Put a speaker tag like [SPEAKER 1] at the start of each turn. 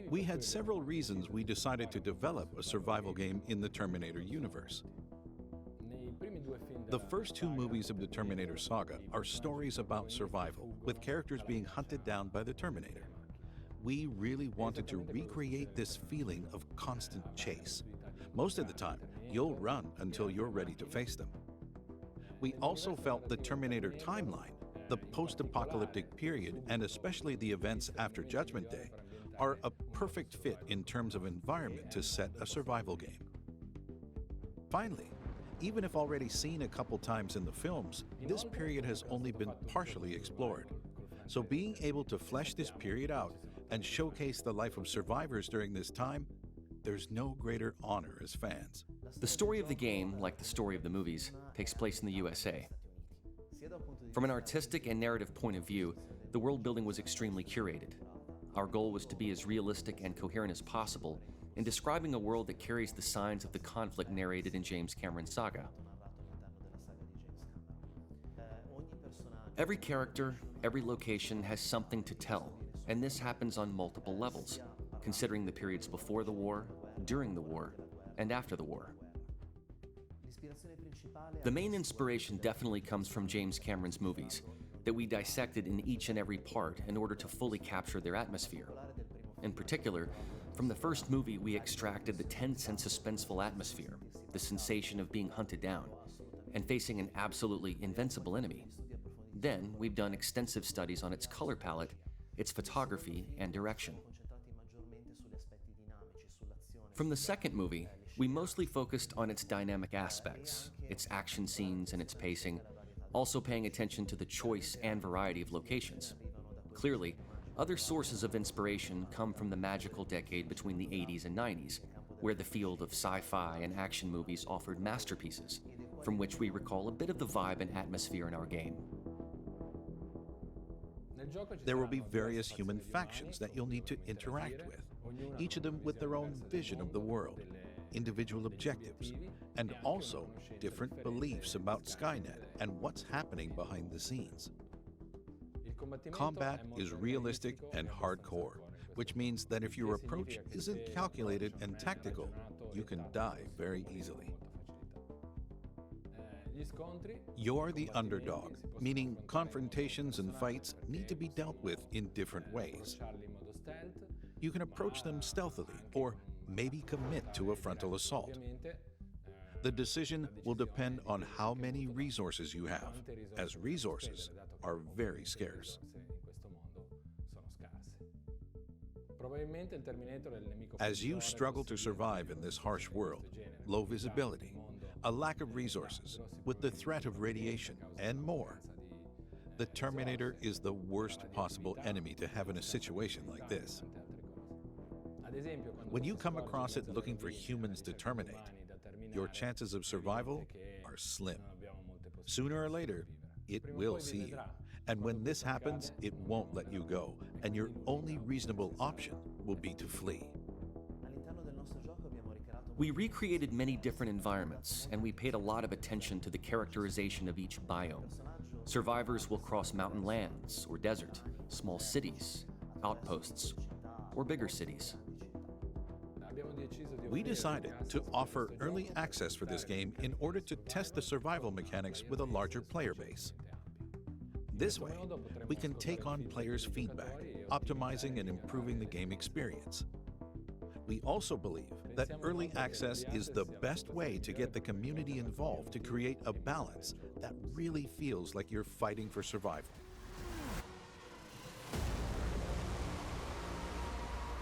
[SPEAKER 1] We had several reasons we decided to develop a survival game in the Terminator universe. The first two movies of the Terminator saga are stories about survival, with characters being hunted down by the Terminator. We really wanted to recreate this feeling of constant chase. Most of the time, you'll run until you're ready to face them. We also felt the Terminator timeline, the post-apocalyptic period, and especially the events after Judgment Day, are a perfect fit in terms of environment to set a survival game. Finally, even if already seen a couple times in the films, this period has only been partially explored. So being able to flesh this period out and showcase the life of survivors during this time, there's no greater honor as fans.
[SPEAKER 2] The story of the game, like the story of the movies, takes place in the USA. From an artistic and narrative point of view, the world building was extremely curated. Our goal was to be as realistic and coherent as possible in describing a world that carries the signs of the conflict narrated in James Cameron's saga. Every character, every location has something to tell, and this happens on multiple levels, considering the periods before the war, during the war, and after the war. The main inspiration definitely comes from James Cameron's movies, that we dissected in each and every part in order to fully capture their atmosphere. In particular, from the first movie we extracted the tense and suspenseful atmosphere, the sensation of being hunted down, and facing an absolutely invincible enemy. Then we've done extensive studies on its color palette, its photography, and direction. From the second movie, we mostly focused on its dynamic aspects, its action scenes and its pacing, also paying attention to the choice and variety of locations. Clearly, other sources of inspiration come from the magical decade between the 80s and 90s, where the field of sci-fi and action movies offered masterpieces, from which we recall a bit of the vibe and atmosphere in our game.
[SPEAKER 1] There will be various human factions that you'll need to interact with, each of them with their own vision of the world, individual objectives, and also different beliefs about Skynet and what's happening behind the scenes. Combat is realistic and hardcore, which means that if your approach isn't calculated and tactical, you can die very easily. You're the underdog, meaning confrontations and fights need to be dealt with in different ways. You can approach them stealthily or maybe commit to a frontal assault. The decision will depend on how many resources you have, as resources are very scarce. As you struggle to survive in this harsh world, low visibility, a lack of resources, with the threat of radiation, and more, the Terminator is the worst possible enemy to have in a situation like this. When you come across it looking for humans to terminate, your chances of survival are slim. Sooner or later, it will see you. And when this happens, it won't let you go, and your only reasonable option will be to flee.
[SPEAKER 2] We recreated many different environments, and we paid a lot of attention to the characterization of each biome. Survivors will cross mountain lands or desert, small cities, outposts, or bigger cities.
[SPEAKER 1] We decided to offer early access for this game in order to test the survival mechanics with a larger player base. This way, we can take on players' feedback, optimizing and improving the game experience. We also believe that early access is the best way to get the community involved to create a balance that really feels like you're fighting for survival.